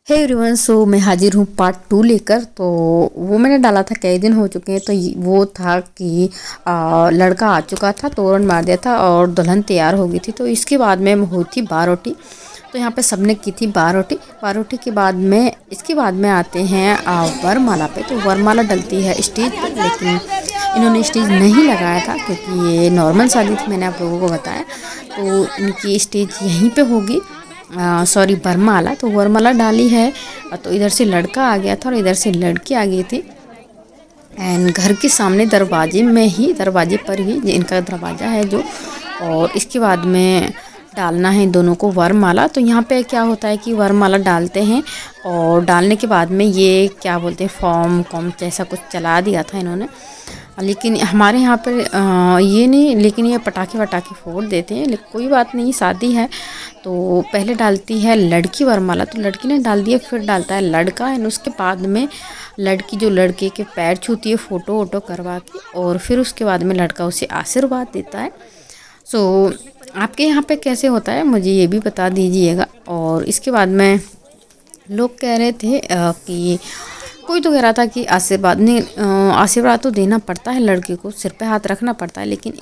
Hey everyone, सो मैं हाजिर हूँ पार्ट 2 लेकर। तो वो मैंने डाला था, कई दिन हो चुके हैं। तो वो था कि लड़का आ चुका था, तोरण मार दिया था और दुल्हन तैयार हो गई थी। तो इसके बाद में हुई थी बारोटी। तो यहाँ पे सबने की थी बारोटी के बाद में इसके बाद में आते हैं वरमाला पे। तो वरमाला डलती है स्टेज पर, लेकिन इन्होंने स्टेज नहीं लगाया था क्योंकि ये नॉर्मल शादी थी, मैंने आप लोगों को बताया। तो इनकी स्टेज यहीं पे होगी, सॉरी वरमाला। तो वरमाला डाली है। तो इधर से लड़का आ गया था और इधर से लड़की आ गई थी। एंड घर के सामने दरवाजे पर ही इनका दरवाज़ा है जो। और इसके बाद में डालना है दोनों को वरमाला। तो यहाँ पे क्या होता है कि वरमाला डालते हैं और डालने के बाद में ये क्या बोलते हैं, फॉर्म कॉम जैसा कुछ चला दिया था इन्होंने। लेकिन हमारे यहाँ पर ये नहीं, लेकिन ये पटाखे वटाखे फोड़ देते हैं। लेकिन कोई बात नहीं, शादी है। तो पहले डालती है लड़की वरमाला, तो लड़की ने डाल दिया, फिर डालता है लड़का। एंड उसके बाद में लड़की जो लड़के के पैर छूती है फ़ोटो वोटो करवा के, और फिर उसके बाद में लड़का उसे आशीर्वाद देता है। सो आपके यहाँ पे कैसे होता है मुझे ये भी बता दीजिएगा। और इसके बाद में लोग कह रहे थे कि कोई तो कह रहा था कि आशीर्वाद नहीं, आशीर्वाद तो देना पड़ता है, लड़के को सिर पे हाथ रखना पड़ता है। लेकिन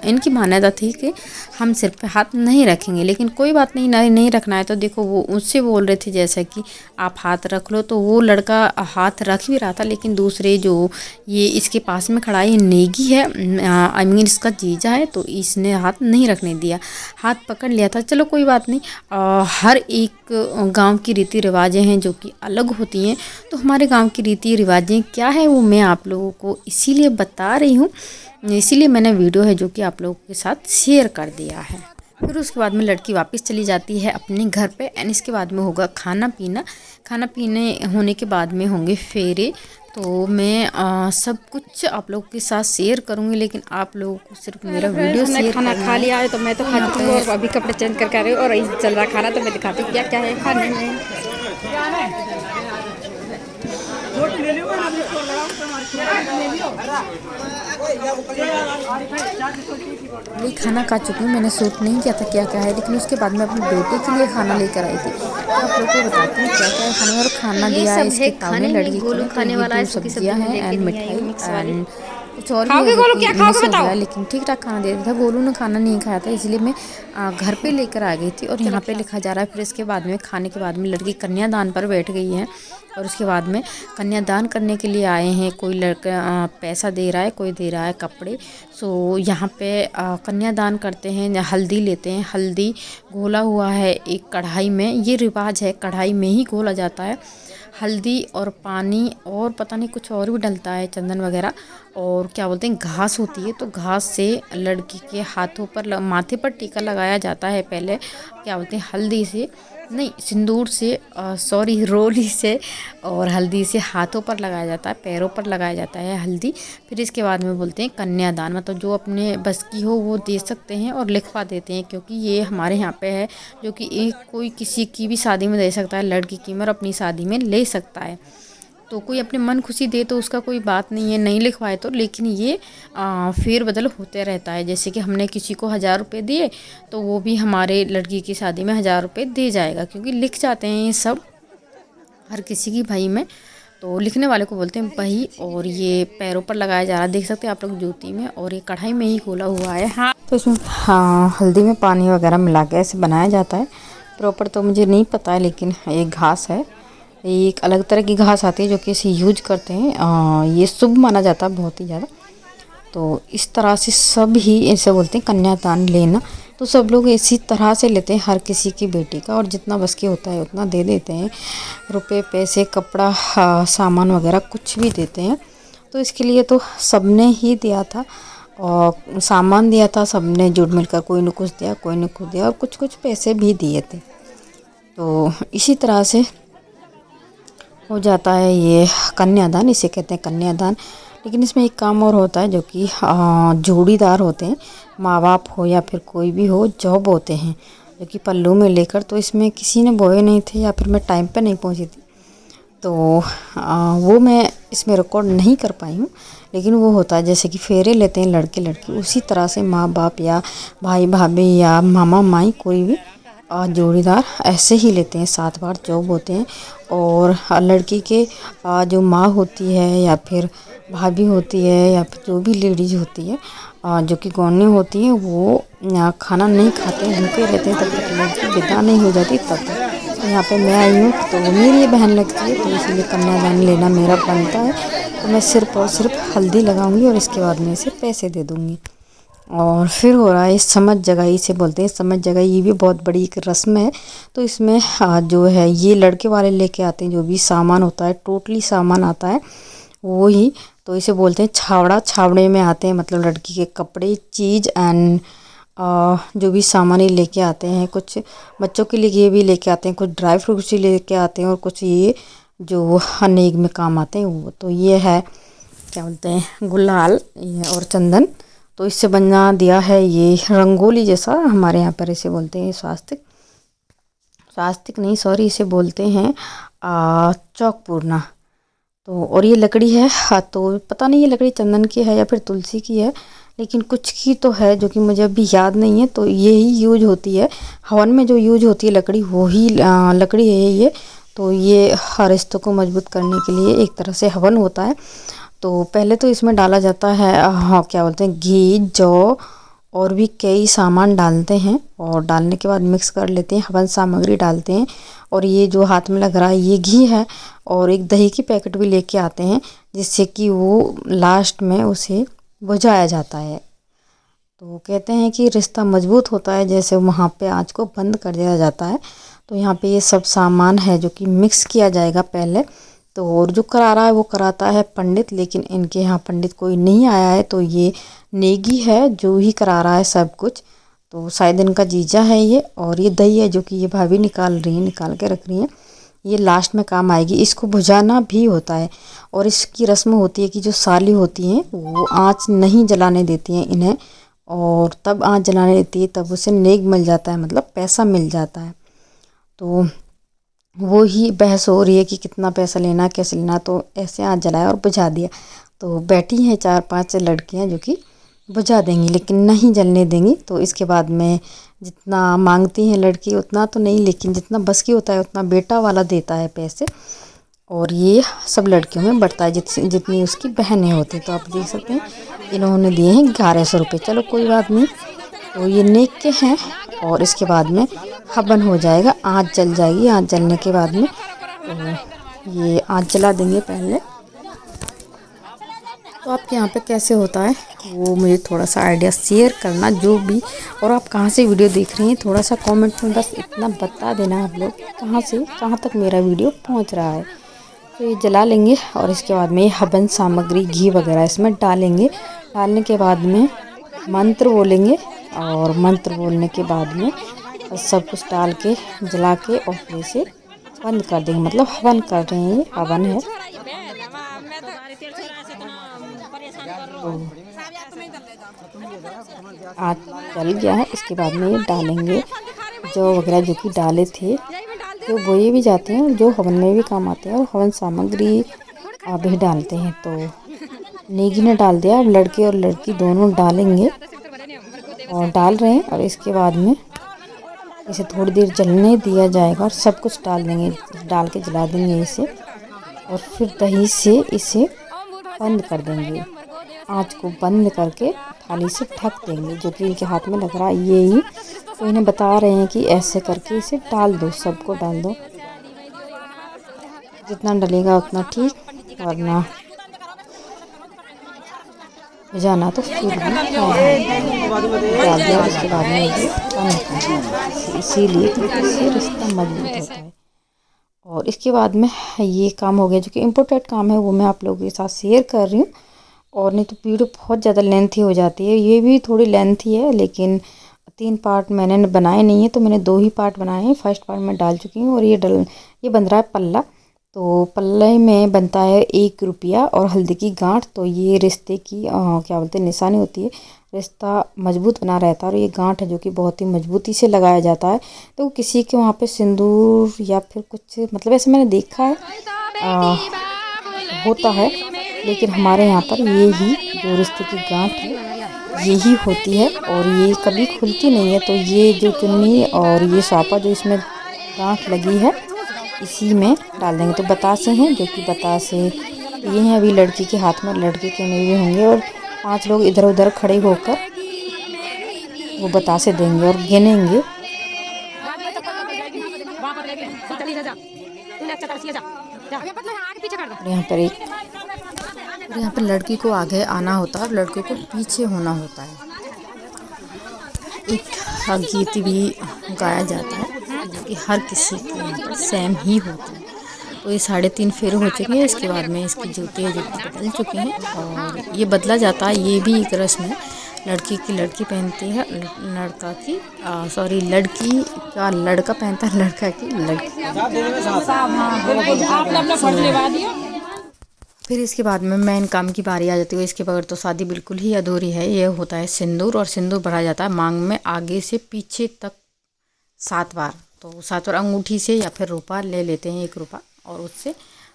इनकी मान्यता थी कि हम सिर पे हाथ नहीं रखेंगे। लेकिन कोई बात नहीं, नहीं रखना है तो देखो, वो उससे बोल रहे थे जैसे कि आप हाथ रख लो। तो वो लड़का हाथ रख भी रहा था, लेकिन दूसरे जो ये इसके पास में खड़ा है, ये नेगी है, आई मीन इसका जीजा है, तो इसने हाथ नहीं रखने दिया, हाथ पकड़ लिया था। चलो कोई बात नहीं, हर एक गाँव की रीति रिवाजें हैं जो कि अलग होती हैं। तो हमारे गाँव की रीति रिवाजें क्या है वो मैं आप लोगों को इसीलिए बता रही हूँ, इसीलिए मैंने वीडियो है जो कि आप लोगों के साथ शेयर कर दिया है। फिर उसके बाद में लड़की वापस चली जाती है अपने घर पे। एंड इसके बाद में होगा खाना खाना पीने होने के बाद में होंगे फेरे। तो मैं सब कुछ आप लोगों के साथ शेयर करूंगी, लेकिन आप लोगों को सिर्फ मेरा वीडियो शेयर खाना खा लिया है। तो मैं तो खा चुकी हूँ और अभी कपड़े चेंज करके आ रही हूँ और यही चल रहा खाना। तो मैं दिखाती हूँ क्या क्या है खाने में। खाना खा चुकी हूँ, मैंने शूट नहीं किया था क्या क्या है, लेकिन उसके बाद में अपने बेटे के लिए खाना लेकर आई थी। तो आप लोग को बताती हूँ क्या क्या है खाने में। और खाना दिया है इसके ताऊ लड़की को, तो ये 2 सब्जियाँ हैं एंड मिठाई एंड कुछ और भी है जो कि मिस हो गया, लेकिन ठीक ठाक खाना दे दिया था। गोलू ने खाना नहीं खाया था, इसलिए मैं घर पे लेकर आ गई थी। और यहाँ पे लिखा जा रहा है। फिर इसके बाद में खाने के बाद में लड़की कन्यादान पर बैठ गई है। और उसके बाद में कन्यादान करने के लिए आए हैं। कोई लड़का पैसा दे रहा है, कोई दे रहा है कपड़े। सो यहाँ पे कन्यादान करते हैं, हल्दी लेते हैं। हल्दी घोला हुआ है एक कढ़ाई में, ये रिवाज है, कढ़ाई में ही घोला जाता है। हल्दी और पानी और पता नहीं कुछ और भी डलता है, चंदन वगैरह। और क्या बोलते हैं, घास होती है, तो घास से लड़की के हाथों पर माथे पर टीका लगाया जाता है। पहले क्या बोलते हैं, हल्दी से नहीं, सिंदूर से, सॉरी रोली से और हल्दी से हाथों पर लगाया जाता है, पैरों पर लगाया जाता है हल्दी। फिर इसके बाद में बोलते हैं कन्यादान, मतलब जो अपने बस की हो वो दे सकते हैं और लिखवा देते हैं, क्योंकि ये हमारे यहाँ पे है जो कि एक कोई किसी की भी शादी में दे सकता है, लड़की की और अपनी शादी में ले सकता है। तो कोई अपने मन खुशी दे तो उसका कोई बात नहीं है, नहीं लिखवाए तो। लेकिन ये फेर बदल होते रहता है। जैसे कि हमने किसी को 1000 रुपये दिए, तो वो भी हमारे लड़की की शादी में 1000 रुपये दे जाएगा, क्योंकि लिख जाते हैं ये सब हर किसी की भाई में। तो लिखने वाले को बोलते हैं बही। और ये पैरों पर लगाया जा रहा है, देख सकते हैं आप लोग जूती में। और ये कढ़ाई में ही खोला हुआ है। हाँ, तो इसमें हल्दी में पानी वगैरह मिला के ऐसे बनाया जाता है। प्रॉपर तो मुझे नहीं पता है, लेकिन एक घास है, एक अलग तरह की घास आती है जो कि इसे यूज करते हैं। ये शुभ माना जाता है बहुत ही ज़्यादा। तो इस तरह से सब ही ऐसे बोलते हैं कन्यादान लेना। तो सब लोग इसी तरह से लेते हैं हर किसी की बेटी का, और जितना बस के होता है उतना दे देते हैं, रुपए पैसे कपड़ा सामान वगैरह कुछ भी देते हैं। तो इसके लिए तो सबने ही दिया था और सामान दिया था सबने जुड़ मिलकर, कोई ने कुछ दिया कोई ने कुछ दिया, और कुछ कुछ पैसे भी दिए थे। तो इसी तरह से हो जाता है ये कन्यादान, इसे कहते हैं कन्यादान। लेकिन इसमें एक काम और होता है जो कि जोड़ीदार होते हैं, माँ बाप हो या फिर कोई भी हो, जॉब होते हैं जो कि पल्लू में लेकर। तो इसमें किसी ने बोए नहीं थे या फिर मैं टाइम पे नहीं पहुंची थी, तो वो मैं इसमें रिकॉर्ड नहीं कर पाई हूँ। लेकिन वो होता है जैसे कि फेरे लेते हैं लड़के लड़की, उसी तरह से माँ बाप या भाई भाभी या मामा माई कोई भी जोड़ीदार ऐसे ही लेते हैं, 7 बार जॉब होते हैं। और लड़की के जो माँ होती है या फिर भाभी होती है या फिर जो भी लेडीज होती है जो कि गौनी होती है, वो खाना नहीं खाते हैं, भूखे रहते हैं तब तक लड़की विदा नहीं हो जाती तब तक। तो यहाँ पे मैं आई हूँ तो मेरी ये बहन लगती है, तो इसीलिए कन्यादान लेना मेरा बनता है। तो मैं सिर्फ और सिर्फ हल्दी लगाऊंगी और इसके बाद में इसे पैसे दे दूँगी। और फिर हो रहा है समझ जगाई से बोलते हैं, समझ जगाई ये भी बहुत बड़ी एक रस्म है। तो इसमें जो है ये लड़के वाले लेके आते हैं, जो भी सामान होता है टोटली सामान आता है वो ही, तो इसे बोलते हैं छावड़ा। छावड़े में आते हैं मतलब लड़की के कपड़े, चीज़ एंड जो भी सामान ये लेके आते हैं। कुछ बच्चों के लिए ये भी लेके आते हैं, कुछ ड्राई फ्रूट्स ही लेके आते हैं और कुछ ये जो नेग में काम आते हैं वो। तो ये है क्या बोलते हैं गुलाल और चंदन। तो इससे बना दिया है ये रंगोली जैसा, हमारे यहाँ पर इसे बोलते हैं स्वास्तिक, स्वास्तिक नहीं सॉरी, इसे बोलते हैं चौक पूर्णा। तो और ये लकड़ी है तो पता नहीं ये लकड़ी चंदन की है या फिर तुलसी की है, लेकिन कुछ की तो है जो कि मुझे अभी याद नहीं है। तो ये ही यूज होती है हवन में, जो यूज होती है लकड़ी वो ही लकड़ी है ये। तो ये रिश्तों को मजबूत करने के लिए एक तरह से हवन होता है। तो पहले तो इसमें डाला जाता है क्या बोलते हैं घी, जौ और भी कई सामान डालते हैं, और डालने के बाद मिक्स कर लेते हैं, हवन सामग्री डालते हैं। और ये जो हाथ में लग रहा है ये घी है, और एक दही की पैकेट भी लेके आते हैं जिससे कि वो लास्ट में उसे बुझाया जाता है। तो कहते हैं कि रिश्ता मजबूत होता है जैसे वहाँ पे आँच को बंद कर दिया जाता है। तो यहाँ पे ये सब सामान है जो कि मिक्स किया जाएगा पहले। तो और जो करा रहा है वो कराता है पंडित, लेकिन इनके यहाँ पंडित कोई नहीं आया है, तो ये नेगी है जो ही करा रहा है सब कुछ। तो शायद इनका जीजा है ये, और ये दही है जो कि ये भाभी निकाल रही है, निकाल के रख रही है, ये लास्ट में काम आएगी। इसको बुझाना भी होता है, और इसकी रस्म होती है कि जो साली होती हैं वो आँच नहीं जलाने देती हैं इन्हें, और तब आँच जलाने देती है तब उसे नेग मिल जाता है, मतलब पैसा मिल जाता है। तो वो ही बहस हो रही है कि कितना पैसा लेना, कैसे लेना। तो ऐसे आँच जलाया और बुझा दिया। तो बैठी हैं 4-5 लड़कियां जो कि बुझा देंगी लेकिन नहीं जलने देंगी। तो इसके बाद में जितना मांगती हैं लड़की उतना तो नहीं, लेकिन जितना बस की होता है उतना बेटा वाला देता है पैसे, और ये सब लड़कियों में बढ़ता है जितनी उसकी बहनें होती। तो आप देख सकते हैं इन्होंने दिए हैं 1100 रुपये। चलो कोई बात नहीं, तो ये नेक के हैं। और इसके बाद में हवन हो जाएगा, आँच जल जाएगी। आँच जलने के बाद में तो ये आँच जला देंगे पहले। तो आपके यहाँ पे कैसे होता है वो मुझे थोड़ा सा आइडिया शेयर करना जो भी, और आप कहाँ से वीडियो देख रही हैं थोड़ा सा कमेंट में बस इतना बता देना आप लोग कहाँ से कहाँ तक मेरा वीडियो पहुँच रहा है। तो ये जला लेंगे, और इसके बाद में हवन सामग्री घी वगैरह इसमें डालेंगे। डालने के बाद में मंत्र बोलेंगे, और मंत्र बोलने के बाद में सब कुछ डाल के जला के और फिर से बंद कर देंगे, मतलब हवन कर रहे हैं, ये हवन है। आज जल गया है। इसके बाद में ये डालेंगे जो वगैरह जो कि डाले थे, तो वो ये भी जाते हैं जो हवन में भी काम आते हैं, और हवन सामग्री भी डालते हैं। तो नेगी ने डाल दिया, अब लड़के और लड़की दोनों डालेंगे और डाल रहे हैं। और इसके बाद में इसे थोड़ी देर जलने दिया जाएगा और सब कुछ डाल देंगे, डाल के जला देंगे इसे, और फिर दही से इसे बंद कर देंगे। आँच को बंद करके थाली से ढक देंगे, जो कि इनके हाथ में लग रहा है ये ही। तो इन्हें बता रहे हैं कि ऐसे करके इसे डाल दो, सबको डाल दो, जितना डलेगा उतना ठीक, वरना जाना तो फिर भी डाल दिया। उसके बाद में इसीलिए इससे रिश्ता मजबूत होता है। और इसके बाद में ये काम हो गया जो कि इम्पोर्टेंट काम है, वो मैं आप लोगों के साथ शेयर कर रही हूँ। और नहीं तो वीडियो बहुत ज़्यादा लेंथी हो जाती है, ये भी थोड़ी लेंथी है, लेकिन 3 पार्ट मैंने बनाए नहीं है, तो मैंने 2 ही पार्ट बनाए हैं। फर्स्ट पार्ट मैं डाल चुकी हूँ। और ये बन रहा है पल्ला। तो पल्ले में बनता है 1 रुपया और हल्दी की गांठ। तो ये रिश्ते की क्या बोलते हैं निशानी होती है, रिश्ता मजबूत बना रहता है। और ये गांठ है जो कि बहुत ही मजबूती से लगाया जाता है। तो किसी के वहाँ पे सिंदूर या फिर कुछ, मतलब ऐसे मैंने देखा है होता है, लेकिन हमारे यहाँ पर ये ही जो रिश्ते की गांठ है यही होती है और ये कभी खुलती नहीं है। तो ये जो चुन्नी और ये सापा जो इसमें गांठ लगी है इसी में डाल देंगे। तो बतासे हैं जो कि बतासे ये हैं अभी लड़की के हाथ में, लड़के के में भी होंगे और 5 लोग इधर उधर खड़े होकर वो बतासे देंगे और गिनेंगे। यहाँ पर लड़की को आगे आना होता है और लड़के को पीछे होना होता है। एक गीत भी गाया जाता है जो कि हर किसी के यहाँ पर सेम ही होता है। तो ये 3.5 फेरे हो चुके हैं। इसके बाद में इसके जूते बदल चुके हैं और ये बदला जाता है। ये भी एक रस्म है। लड़की की लड़की पहनती है, लड़का की लड़की का लड़का पहनता है, लड़का की लड़की। फिर इसके बाद में मेन काम की बारी आ जाती है। इसके बगैर तो शादी बिल्कुल ही अधूरी है। ये होता है सिंदूर और सिंदूर भरा जाता है मांग में आगे से पीछे तक 7 बार। तो 7 बार अंगूठी से या फिर रुपा ले लेते हैं, 1 रुपया, और उससे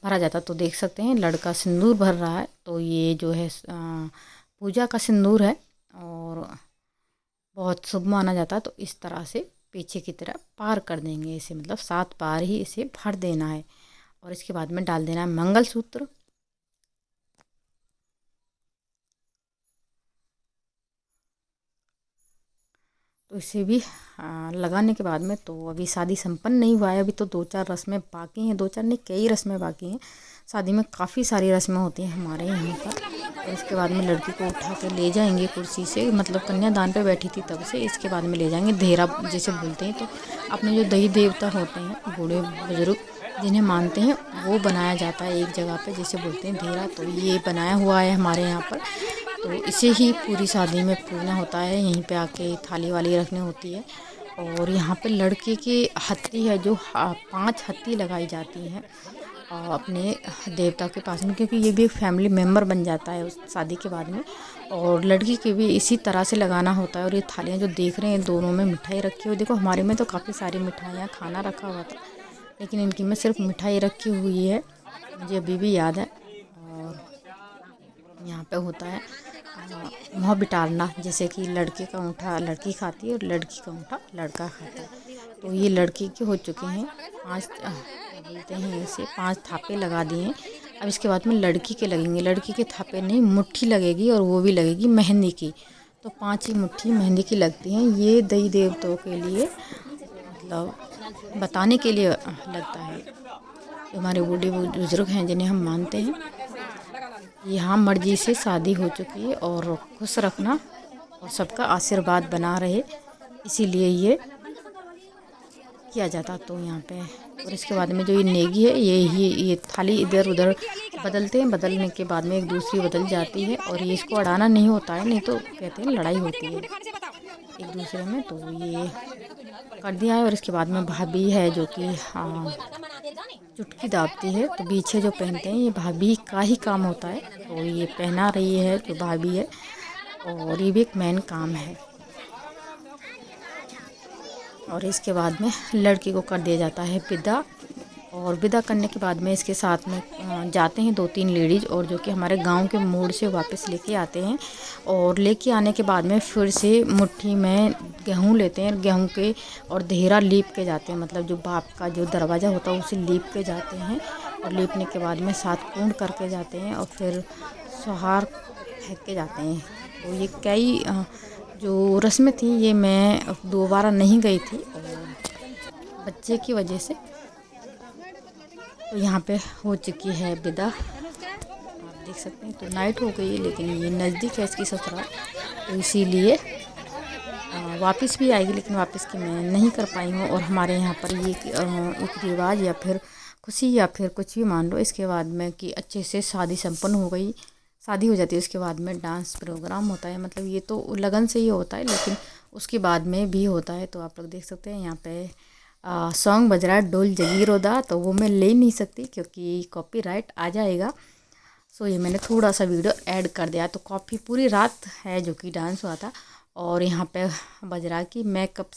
भरा जाता है। तो देख सकते हैं लड़का सिंदूर भर रहा है। तो ये जो है पूजा का सिंदूर है और बहुत शुभ माना जाता है। तो इस तरह से पीछे की तरफ पार कर देंगे इसे, मतलब 7 बार ही इसे भर देना है। और इसके बाद में डाल देना है मंगलसूत्र। तो इसे भी लगाने के बाद में तो अभी शादी संपन्न नहीं हुआ है। अभी तो 2-4 रस्में बाकी हैं, 2-4 नहीं कई रस्में बाकी हैं। शादी में काफ़ी सारी रस्में होती हैं हमारे यहाँ पर। और इसके बाद में लड़की को उठा के ले जाएंगे कुर्सी से, मतलब कन्यादान पे बैठी थी तब से। इसके बाद में ले जाएंगे धेरा जैसे बोलते हैं। तो अपने जो देवी देवता होते हैं, बूढ़े बुजुर्ग जिन्हें मानते हैं, वो बनाया जाता है एक जगह पे, जैसे बोलते हैं धेरा। तो ये बनाया हुआ है हमारे यहाँ पर। तो इसे ही पूरी शादी में पूजना होता है। यहीं पे आके थाली वाली रखनी होती है। और यहाँ पे लड़के की हत्ती है जो 5 हत्ती लगाई जाती हैं अपने देवता के पास में, क्योंकि ये भी एक फैमिली मेम्बर बन जाता है उस शादी के बाद में। और लड़की के भी इसी तरह से लगाना होता है। और ये थालियाँ जो देख रहे हैं दोनों में मिठाई रखी हुई, देखो हमारे में तो काफ़ी सारी मिठाइयाँ खाना रखा हुआ था, लेकिन इनकी में सिर्फ मिठाई रखी हुई है, मुझे अभी भी याद है। और यहाँ पे होता है मुँह बिटारना, जैसे कि लड़के का अंगूठा लड़की खाती है और लड़की का अंगूठा लड़का खाता है। तो ये लड़की के हो चुके हैं 5 बोलते हैं इसे 5 थापे लगा दिए। अब इसके बाद में लड़की के लगेंगे। लड़की के थापे नहीं, मुट्ठी लगेगी और वो भी लगेगी मेहंदी की। तो 5 ही मुट्ठी मेहंदी की लगती हैं। ये देवी देवताओं के लिए मतलब बताने के लिए लगता है। हमारे बूढ़े बुजुर्ग हैं जिन्हें हम मानते हैं, यहाँ मर्जी से शादी हो चुकी है और खुश रखना और सबका आशीर्वाद बना रहे, इसीलिए ये किया जाता। तो यहाँ पे और इसके बाद में जो ये नेगी है, ये थाली इधर उधर बदलते हैं। बदलने के बाद में एक दूसरी बदल जाती है और ये इसको अड़ाना नहीं होता है, नहीं तो कहते हैं लड़ाई होती है एक दूसरे में। तो ये कर दिया है। और इसके बाद में भाभी है जो कि चुटकी दाबती है। तो पीछे जो पहनते हैं ये भाभी का ही काम होता है। तो ये पहना रही है जो भाभी है, और ये भी एक मेन काम है। और इसके बाद में लड़की को कर दिया जाता है विदा। और विदा करने के बाद में इसके साथ में जाते हैं 2-3 लेडीज़, और जो कि हमारे गांव के मोड़ से वापस लेके आते हैं। और लेके आने के बाद में फिर से मुट्ठी में गेहूं लेते हैं, गेहूं के और धेरा लीप के जाते हैं, मतलब जो बाप का जो दरवाज़ा होता है उसे लीप के जाते हैं। और लीपने के बाद में 7 पूर्ण करके जाते हैं और फिर सुहार फेंक के जाते हैं। तो ये कई जो रस्में थी ये मैं दोबारा नहीं गई थी और बच्चे की वजह से। तो यहाँ पे हो चुकी है विदा, आप देख सकते हैं। तो नाइट हो गई है, लेकिन ये नज़दीक है इसकी ससुराल, तो इसीलिए वापस भी आएगी, लेकिन वापस की मैं नहीं कर पाई हूँ। और हमारे यहाँ पर ये एक रिवाज या फिर खुशी या फिर कुछ भी मान लो, इसके बाद में कि अच्छे से शादी संपन्न हो गई, शादी हो जाती है, उसके बाद में डांस प्रोग्राम होता है। मतलब ये तो लगन से ही होता है, लेकिन उसके बाद में भी होता है। तो आप लोग देख सकते हैं यहाँ पे सॉन्ग बज रहा है डोल जगीरोदा। तो वो मैं ले नहीं सकती क्योंकि कॉपीराइट आ जाएगा। सो ये मैंने थोड़ा सा वीडियो ऐड कर दिया। तो कॉफ़ी पूरी रात है जो कि डांस हुआ था। और यहाँ पे बज रहा कि मेकअप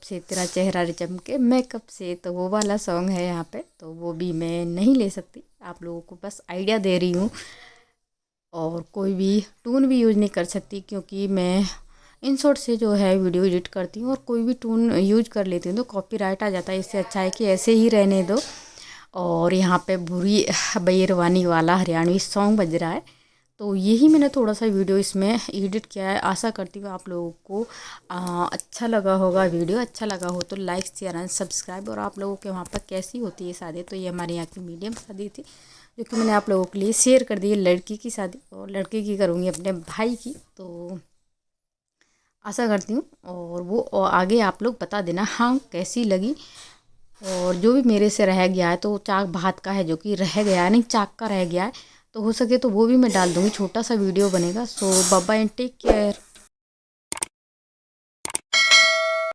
से तेरा चेहरा रे चमके मेकअप से, तो वो वाला सॉन्ग है यहाँ पे। तो वो भी मैं नहीं ले सकती, आप लोगों को बस आइडिया दे रही हूँ। और कोई भी टून भी यूज़ नहीं कर सकती, क्योंकि मैं InShot से जो है वीडियो एडिट करती हूँ और कोई भी टून यूज कर लेती हूँ तो कॉपीराइट आ जाता है। इससे अच्छा है कि ऐसे ही रहने दो। और यहाँ पे बुरी बेरवानी वाला हरियाणवी सॉन्ग बज रहा है, तो यही मैंने थोड़ा सा वीडियो इसमें एडिट किया है। आशा करती हूँ आप लोगों को अच्छा लगा होगा। वीडियो अच्छा लगा हो तो लाइक शेयर एंड सब्सक्राइब। और आप लोगों के वहाँ पर कैसी होती है शादी, तो ये हमारे यहाँ की मीडियम शादी थी जो कि मैंने आप लोगों के लिए शेयर कर दी है। लड़की की शादी, और लड़के की करूँगी अपने भाई की, तो आशा करती हूँ और वो और आगे आप लोग बता देना हाँ कैसी लगी। और जो भी मेरे से रह गया है, तो चाक भात का है जो कि रह गया है, नहीं चाक का रह गया है, तो हो सके तो वो भी मैं डाल दूँगी, छोटा सा वीडियो बनेगा। So bye bye and take care.